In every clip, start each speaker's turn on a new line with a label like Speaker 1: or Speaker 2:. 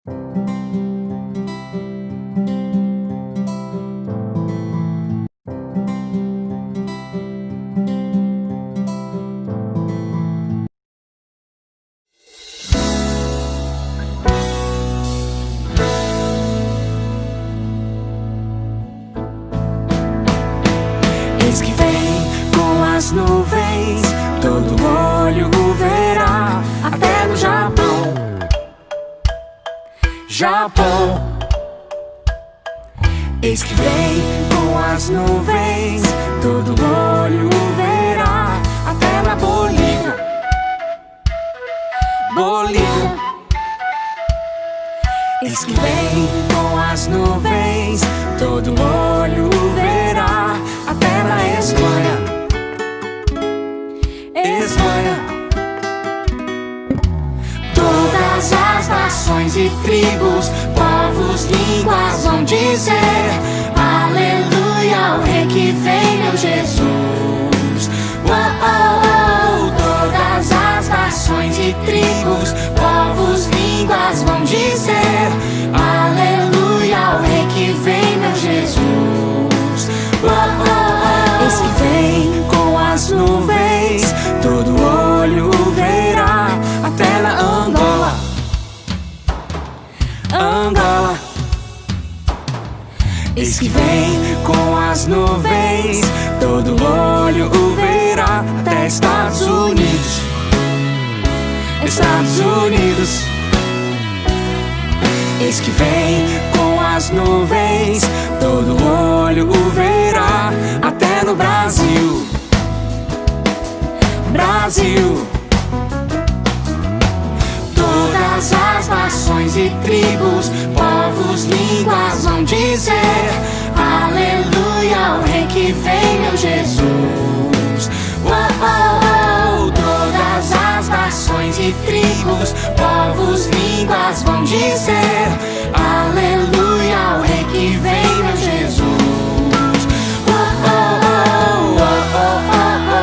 Speaker 1: Eis que vem com as nuvens, todo olho o verá, até no Japão. Eis que vem com as nuvens, todo olho o verá, até na Bolívia. Eis que vem com as nuvens, todo olho o verá, até na Espanha. Todas as nações e tribos, povos, línguas vão dizer aleluia ao Rei que vem, meu Jesus. Oh, oh, oh. Todas as nações e tribos, povos, línguas vão dizer aleluia ao Rei que vem, meu Jesus. Oh, oh, oh. Eis que vem com as nuvens, todo olho o verá, até na Angola. Eis que vem com as nuvens, todo olho o verá, até Estados Unidos. Eis que vem com as nuvens, todo olho o verá, até no Brasil. Todas as nações e tribos, povos, línguas vão dizer aleluia ao Rei que vem, meu Jesus. Oh, oh, oh. Todas as nações e tribos, povos, línguas vão dizer aleluia ao Rei que vem, meu Jesus. Oh, oh, oh, oh, oh, oh.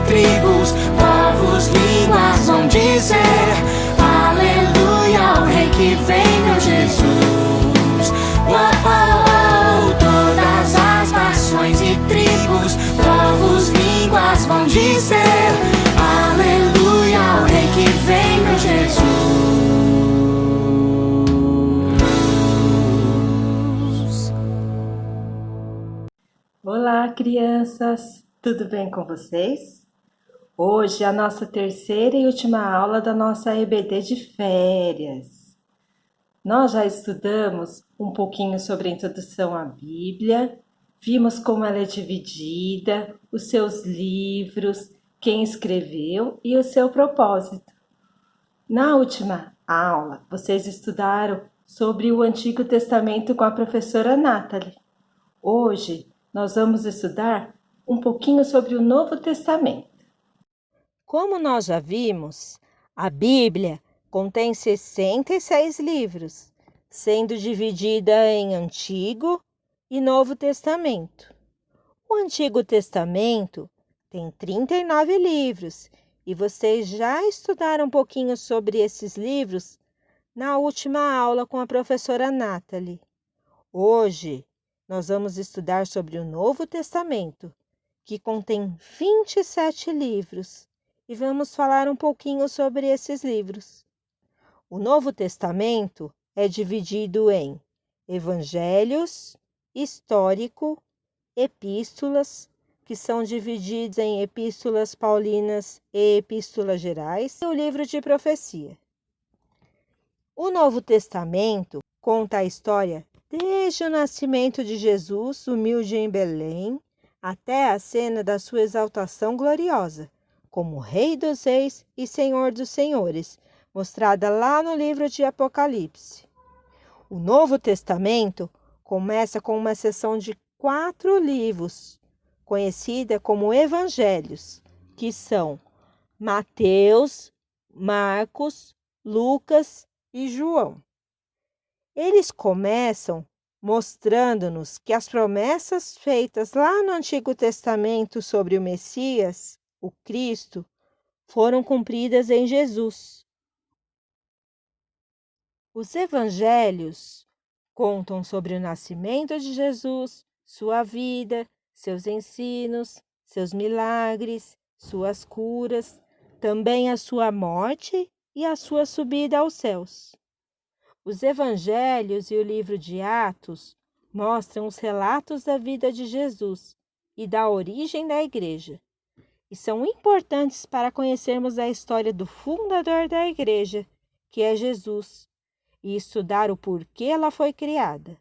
Speaker 1: Tribos, povos, línguas vão dizer aleluia ao Rei que vem, meu Jesus. Oh, oh, oh. Todas as nações e tribos, povos, línguas vão dizer aleluia ao Rei que vem, meu Jesus.
Speaker 2: Olá, crianças! Tudo bem com vocês? Hoje é a nossa terceira e última aula da nossa EBD de férias. Nós já estudamos um pouquinho sobre a introdução à Bíblia, vimos como ela é dividida, os seus livros, quem escreveu e o seu propósito. Na última aula, vocês estudaram sobre o Antigo Testamento com a professora Nathalie. Hoje, nós vamos estudar um pouquinho sobre o Novo Testamento. Como nós já vimos, a Bíblia contém 66 livros, sendo dividida em Antigo e Novo Testamento. O Antigo Testamento tem 39 livros e vocês já estudaram um pouquinho sobre esses livros na última aula com a professora Nathalie. Hoje, nós vamos estudar sobre o Novo Testamento, que contém 27 livros. E vamos falar um pouquinho sobre esses livros. O Novo Testamento é dividido em Evangelhos, Histórico, Epístolas, que são divididos em Epístolas Paulinas e Epístolas Gerais, e o livro de Profecia. O Novo Testamento conta a história desde o nascimento de Jesus, humilde em Belém, até a cena da sua exaltação gloriosa, como Rei dos Reis e Senhor dos Senhores, mostrada lá no livro de Apocalipse. O Novo Testamento começa com uma seção de 4 livros, conhecida como Evangelhos, que são Mateus, Marcos, Lucas e João. Eles começam mostrando-nos que as promessas feitas lá no Antigo Testamento sobre o Messias, o Cristo, foram cumpridas em Jesus. Os evangelhos contam sobre o nascimento de Jesus, sua vida, seus ensinos, seus milagres, suas curas, também a sua morte e a sua subida aos céus. Os evangelhos e o livro de Atos mostram os relatos da vida de Jesus e da origem da igreja, e são importantes para conhecermos a história do fundador da igreja, que é Jesus, e estudar o porquê ela foi criada.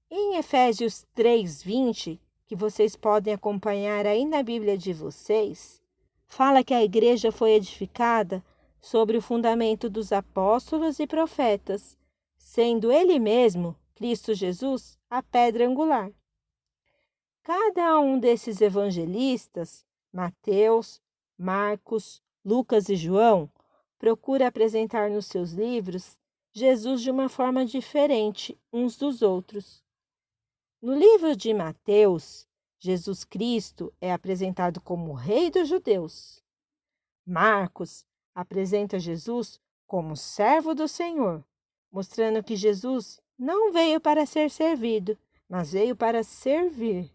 Speaker 2: Em Efésios 3:20, que vocês podem acompanhar aí na Bíblia de vocês, fala que a igreja foi edificada sobre o fundamento dos apóstolos e profetas, sendo ele mesmo, Cristo Jesus, a pedra angular. Cada um desses evangelistas, Mateus, Marcos, Lucas e João, procura apresentar nos seus livros Jesus de uma forma diferente uns dos outros. No livro de Mateus, Jesus Cristo é apresentado como Rei dos Judeus. Marcos apresenta Jesus como servo do Senhor, mostrando que Jesus não veio para ser servido, mas veio para servir.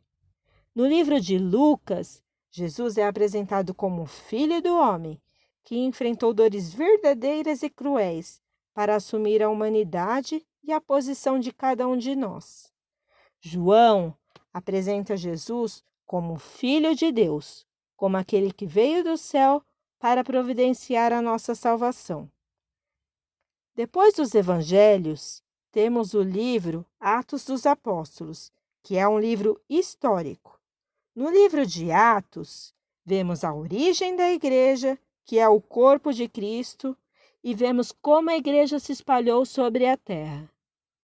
Speaker 2: No livro de Lucas, Jesus é apresentado como Filho do Homem, que enfrentou dores verdadeiras e cruéis para assumir a humanidade e a posição de cada um de nós. João apresenta Jesus como Filho de Deus, como aquele que veio do céu para providenciar a nossa salvação. Depois dos evangelhos, temos o livro Atos dos Apóstolos, que é um livro histórico. No livro de Atos, vemos a origem da igreja, que é o corpo de Cristo, e vemos como a igreja se espalhou sobre a terra.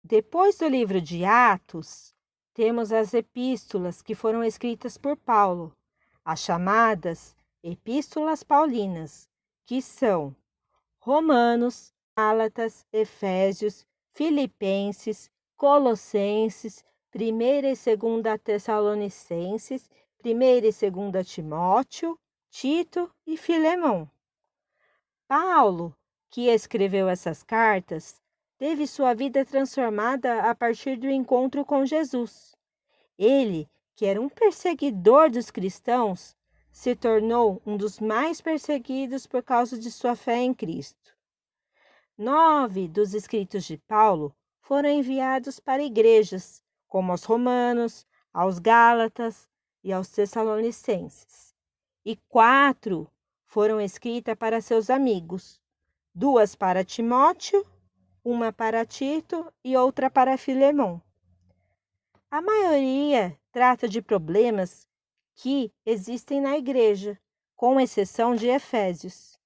Speaker 2: Depois do livro de Atos, temos as epístolas que foram escritas por Paulo, as chamadas Epístolas Paulinas, que são Romanos, Gálatas, Efésios, Filipenses, Colossenses, 1ª e 2ª Tessalonicenses, 1ª e 2ª Timóteo, Tito e Filemão. Paulo, que escreveu essas cartas, teve sua vida transformada a partir do encontro com Jesus. Ele, que era um perseguidor dos cristãos, se tornou um dos mais perseguidos por causa de sua fé em Cristo. 9 dos escritos de Paulo foram enviados para igrejas, como aos Romanos, aos Gálatas e aos Tessalonicenses. E 4 foram escritas para seus amigos, 2 para Timóteo, 1 para Tito e outra para Filemão. A maioria trata de problemas que existem na igreja, com exceção de Efésios.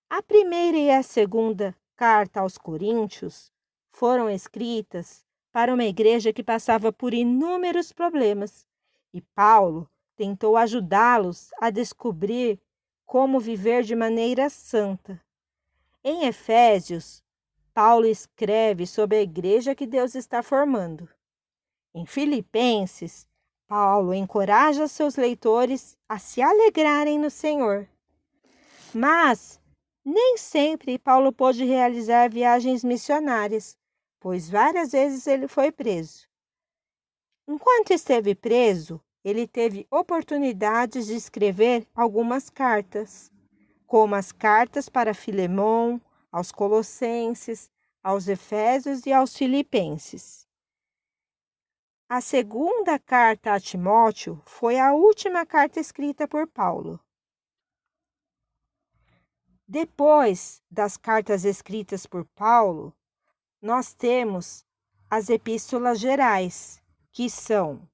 Speaker 2: A 1ª e a 2ª carta aos Coríntios foram escritas para uma igreja que passava por inúmeros problemas, e Paulo tentou ajudá-los a descobrir como viver de maneira santa. Em Efésios, Paulo escreve sobre a igreja que Deus está formando. Em Filipenses, Paulo encoraja seus leitores a se alegrarem no Senhor. Mas nem sempre Paulo pôde realizar viagens missionárias, pois várias vezes ele foi preso. Enquanto esteve preso, ele teve oportunidades de escrever algumas cartas, como as cartas para Filemão, aos Colossenses, aos Efésios e aos Filipenses. A 2ª carta a Timóteo foi a última carta escrita por Paulo. Depois das cartas escritas por Paulo, nós temos as epístolas gerais, que são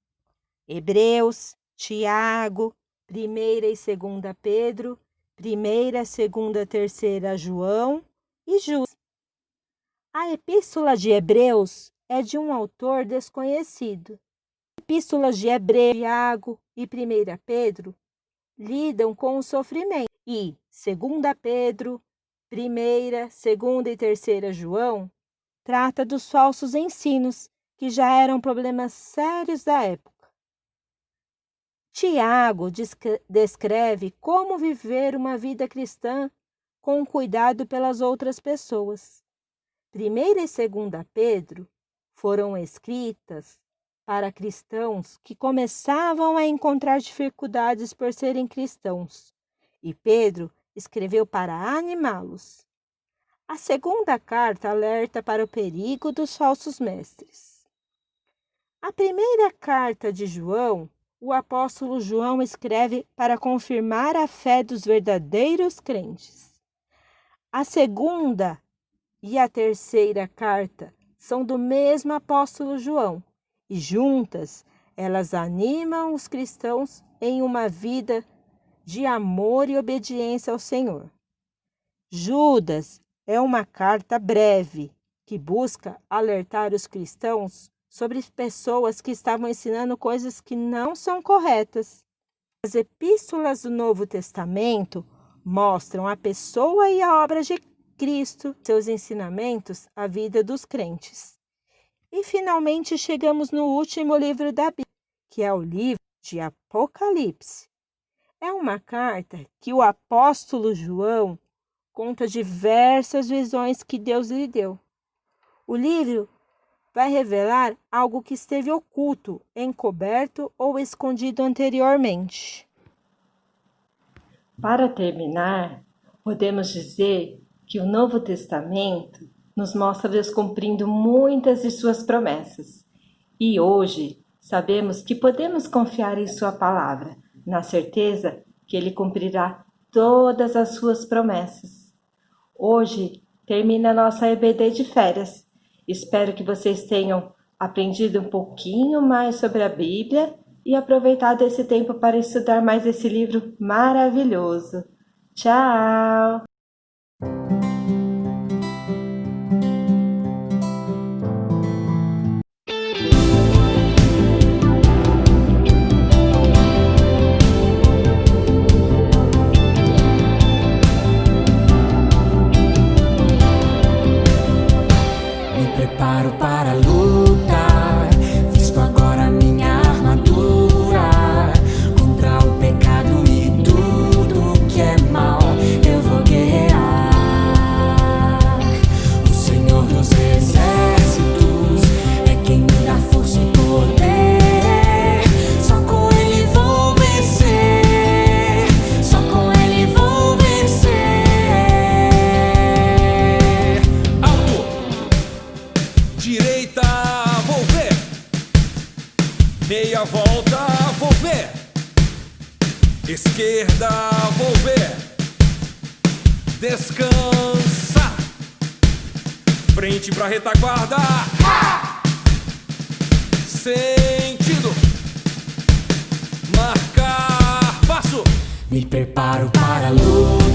Speaker 2: Hebreus, Tiago, 1ª e 2ª Pedro, 1ª, 2ª, 3ª João e Judas. A Epístola de Hebreus é de um autor desconhecido. Epístolas de Hebreus, Tiago e 1ª Pedro lidam com o sofrimento e 2ª Pedro, 1ª, 2ª e 3ª João trata dos falsos ensinos, que já eram problemas sérios da época. Tiago descreve como viver uma vida cristã com cuidado pelas outras pessoas. 1ª e 2ª Pedro foram escritas para cristãos que começavam a encontrar dificuldades por serem cristãos, e Pedro escreveu para animá-los. A 2ª carta alerta para o perigo dos falsos mestres. A 1ª carta de João, o apóstolo João escreve para confirmar a fé dos verdadeiros crentes. A 2ª e a 3ª carta são do mesmo apóstolo João, e juntas elas animam os cristãos em uma vida de amor e obediência ao Senhor. Judas é uma carta breve que busca alertar os cristãos sobre pessoas que estavam ensinando coisas que não são corretas. As epístolas do Novo Testamento mostram a pessoa e a obra de Cristo, seus ensinamentos, a vida dos crentes. E finalmente chegamos no último livro da Bíblia, que é o livro de Apocalipse. É uma carta que o apóstolo João conta diversas visões que Deus lhe deu. O livro vai revelar algo que esteve oculto, encoberto ou escondido anteriormente. Para terminar, podemos dizer que o Novo Testamento nos mostra Deus cumprindo muitas de suas promessas. E hoje sabemos que podemos confiar em sua palavra, na certeza que Ele cumprirá todas as suas promessas. Hoje termina a nossa EBD de férias. Espero que vocês tenham aprendido um pouquinho mais sobre a Bíblia e aproveitado esse tempo para estudar mais esse livro maravilhoso. Tchau!
Speaker 1: Preparo para lutar, visto agora minha armadura. Contra o pecado e tudo que é mal, eu vou guerrear. O Senhor dos exércitos é quem me dá força e poder. Só com Ele vou vencer, só com Ele vou vencer.
Speaker 3: Direita, vou ver. Meia volta, vou ver. Esquerda, vou ver. Descansa. Frente pra retaguarda. Sentido. Marcar passo.
Speaker 1: Me preparo para a luta.